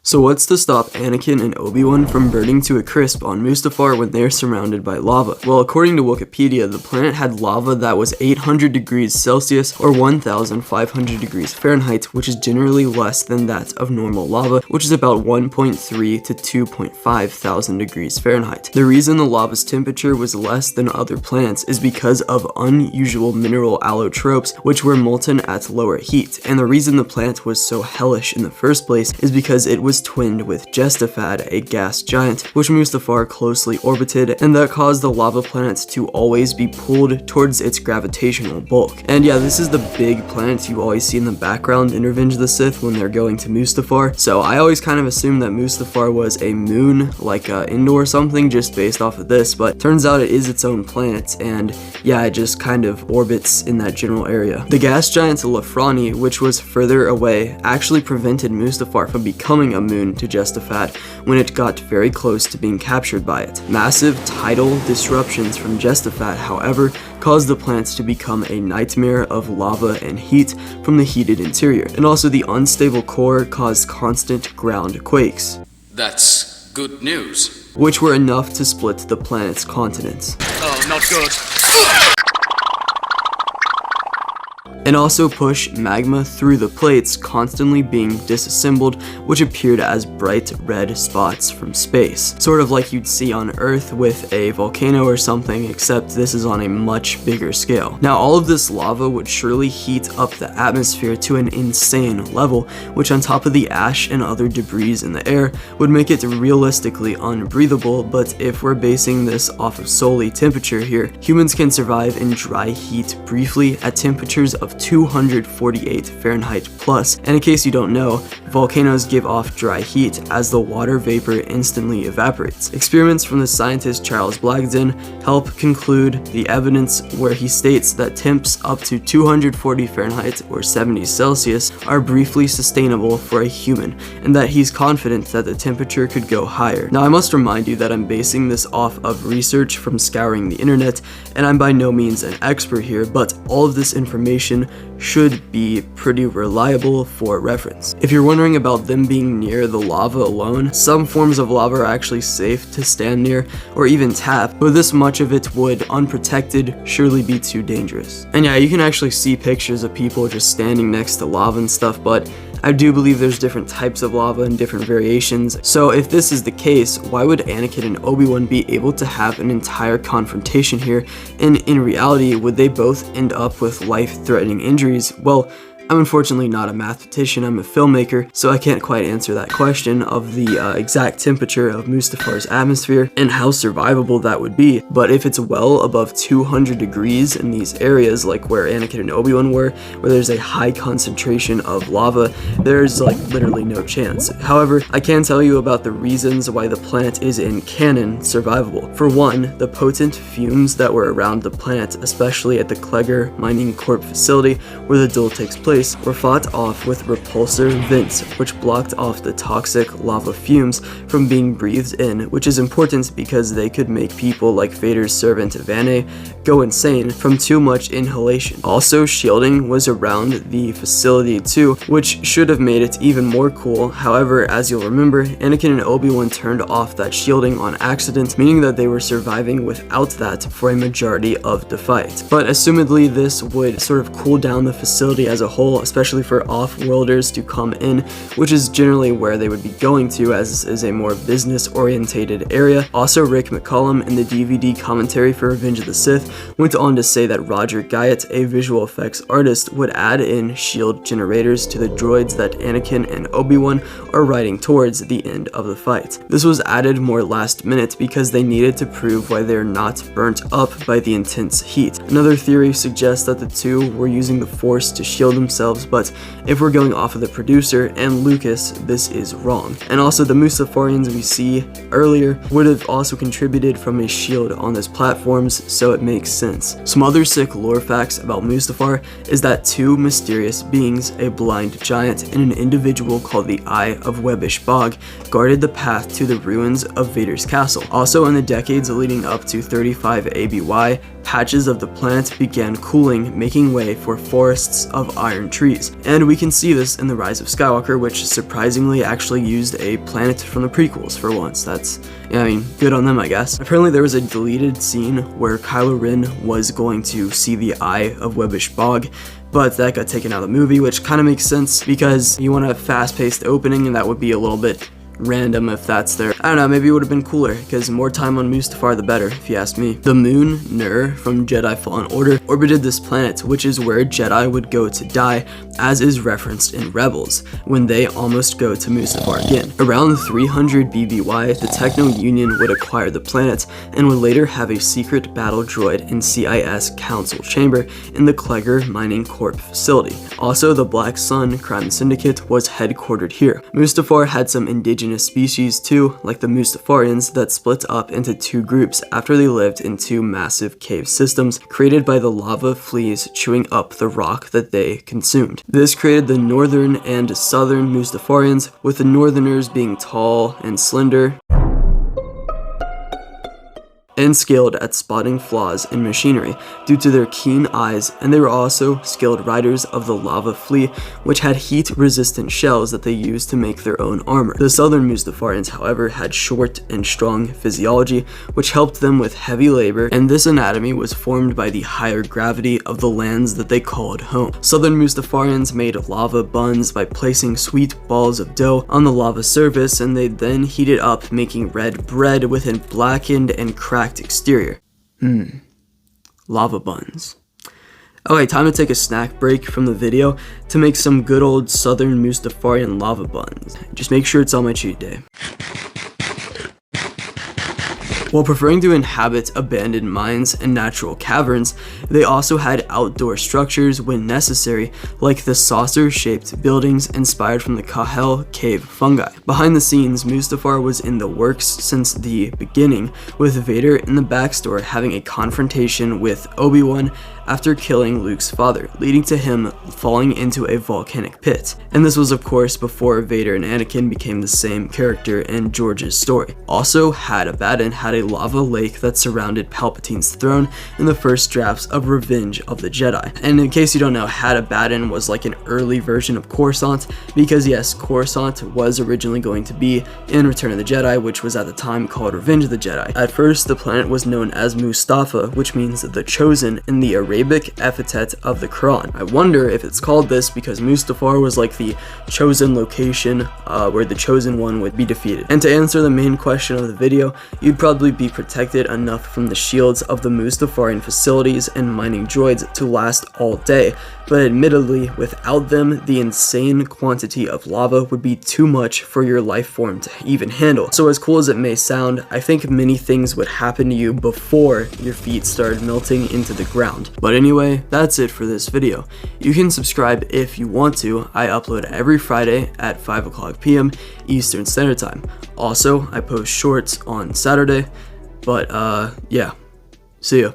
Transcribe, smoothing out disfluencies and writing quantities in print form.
So what's to stop Anakin and Obi-Wan from burning to a crisp on Mustafar when they're surrounded by lava? Well, according to Wikipedia, the planet had lava that was 800 degrees Celsius or 1,500 degrees Fahrenheit, which is generally less than that of normal lava, which is about 1.3 to 2.5 thousand degrees Fahrenheit. The reason the lava's temperature was less than other planets is because of unusual mineral allotropes, which were molten at lower heat. And the reason the planet was so hellish in the first place is because it was twinned with Mustafar, a gas giant, which Mustafar closely orbited, and that caused the lava planet to always be pulled towards its gravitational bulk. And yeah, this is the big planet you always see in the background in Revenge of the Sith when they're going to Mustafar. So I always kind of assumed that Mustafar was a moon, like Endor or something, just based off of this, but turns out it is its own planet, and yeah, it just kind of orbits in that general area. The gas giant Lafrani, which was further away, actually prevented Mustafar from becoming a moon to Mustafar when it got very close to being captured by it. Massive tidal disruptions from Mustafar, however, caused the planet to become a nightmare of lava and heat from the heated interior, and also the unstable core caused constant ground quakes. That's good news. Which were enough to split the planet's continents. Oh, not good. And also push magma through the plates, constantly being disassembled, which appeared as bright red spots from space. Sort of like you'd see on Earth with a volcano or something, except this is on a much bigger scale. Now, all of this lava would surely heat up the atmosphere to an insane level, which on top of the ash and other debris in the air would make it realistically unbreathable. But if we're basing this off of solely temperature here, humans can survive in dry heat briefly at temperatures of 248 Fahrenheit plus. And in case you don't know, volcanoes give off dry heat as the water vapor instantly evaporates. Experiments from the scientist Charles Blagden help conclude the evidence where he states that temps up to 240 Fahrenheit or 70 Celsius are briefly sustainable for a human, and that he's confident that the temperature could go higher. Now, I must remind you that I'm basing this off of research from scouring the internet, and I'm by no means an expert here, but all of this information should be pretty reliable for reference. If you're wondering about them being near the lava alone, some forms of lava are actually safe to stand near or even tap, but this much of it would, unprotected, surely be too dangerous. And yeah, you can actually see pictures of people just standing next to lava and stuff, but I do believe there's different types of lava and different variations. So if this is the case, why would Anakin and Obi-Wan be able to have an entire confrontation here? And in reality, would they both end up with life-threatening injuries? Well, I'm unfortunately not a mathematician, I'm a filmmaker, so I can't quite answer that question of the exact temperature of Mustafar's atmosphere and how survivable that would be. But if it's well above 200 degrees in these areas, like where Anakin and Obi-Wan were, where there's a high concentration of lava, there's like literally no chance. However, I can tell you about the reasons why the planet is in canon survivable. For one, the potent fumes that were around the planet, especially at the Klegger Mining Corp facility where the duel takes place, were fought off with repulsor vents, which blocked off the toxic lava fumes from being breathed in, which is important because they could make people like Vader's servant Vanne go insane from too much inhalation. Also, shielding was around the facility too, which should have made it even more cool. However, as you'll remember, Anakin and Obi-Wan turned off that shielding on accident, meaning that they were surviving without that for a majority of the fight. But assumedly, this would sort of cool down the facility as a whole, especially for off-worlders to come in, which is generally where they would be going to, as this is a more business-orientated area. Also, Rick McCallum in the DVD commentary for Revenge of the Sith went on to say that Roger Guyot, a visual effects artist, would add in shield generators to the droids that Anakin and Obi-Wan are riding towards the end of the fight. This was added more last minute because they needed to prove why they're not burnt up by the intense heat. Another theory suggests that the two were using the Force to shield themselves, but if we're going off of the producer and Lucas, this is wrong. And also, the Mustafarians we see earlier would have also contributed from a shield on those platforms, so it makes sense. Some other sick lore facts about Mustafar is that two mysterious beings, a blind giant and an individual called the Eye of Webbish Bog, guarded the path to the ruins of Vader's castle. Also, in the decades leading up to 35 ABY, patches of the planet began cooling, making way for forests of iron trees. And we can see this in The Rise of Skywalker, which surprisingly actually used a planet from the prequels for once. That's, yeah, I mean, good on them, I guess. Apparently there was a deleted scene where Kylo Ren was going to see the Eye of Webbish Bog, but that got taken out of the movie, which kind of makes sense because you want a fast-paced opening, and that would be a little bit random if that's there. I don't know, maybe it would have been cooler, because more time on Mustafar the better, if you ask me. The moon, Nur, from Jedi Fallen Order, orbited this planet, which is where Jedi would go to die, as is referenced in Rebels, when they almost go to Mustafar again. Around 300 BBY, the Techno Union would acquire the planet, and would later have a secret battle droid in CIS Council Chamber in the Klegger Mining Corp facility. Also, the Black Sun Crime Syndicate was headquartered here. Mustafar had some indigenous species too, like the Mustafarians, that split up into two groups after they lived in two massive cave systems created by the lava fleas chewing up the rock that they consumed. This created the northern and southern Mustafarians, with the northerners being tall and slender and skilled at spotting flaws in machinery due to their keen eyes, and they were also skilled riders of the lava flea, which had heat-resistant shells that they used to make their own armor. The southern Mustafarians, however, had short and strong physiology, which helped them with heavy labor, and this anatomy was formed by the higher gravity of the lands that they called home. Southern Mustafarians made lava buns by placing sweet balls of dough on the lava surface, and they then heated up, making red bread with a blackened and cracked exterior. Lava buns. Okay, time to take a snack break from the video to make some good old southern Mustafarian lava buns. Just make sure it's on my cheat day. While preferring to inhabit abandoned mines and natural caverns, they also had outdoor structures when necessary, like the saucer-shaped buildings inspired from the Kahel cave fungi. Behind the scenes, Mustafar was in the works since the beginning, with Vader in the backstory having a confrontation with Obi-Wan after killing Luke's father, leading to him falling into a volcanic pit. And this was of course before Vader and Anakin became the same character in George's story. Also, Had-Abaddon had a lava lake that surrounded Palpatine's throne in the first drafts of Revenge of the Jedi. And in case you don't know, Had-Abaddon was like an early version of Coruscant, because yes, Coruscant was originally going to be in Return of the Jedi, which was at the time called Revenge of the Jedi. At first, the planet was known as Mustafa, which means the chosen in the Arabic epithet of the Quran. I wonder if it's called this because Mustafar was like the chosen location where the chosen one would be defeated. And to answer the main question of the video, you'd probably be protected enough from the shields of the Mustafarian facilities and mining droids to last all day, but admittedly, without them, the insane quantity of lava would be too much for your life form to even handle. So as cool as it may sound, I think many things would happen to you before your feet started melting into the ground. But anyway, that's it for this video. You can subscribe if you want to. I upload every Friday at 5 o'clock p.m. Eastern Standard Time. Also, I post shorts on Saturday, but yeah, see ya.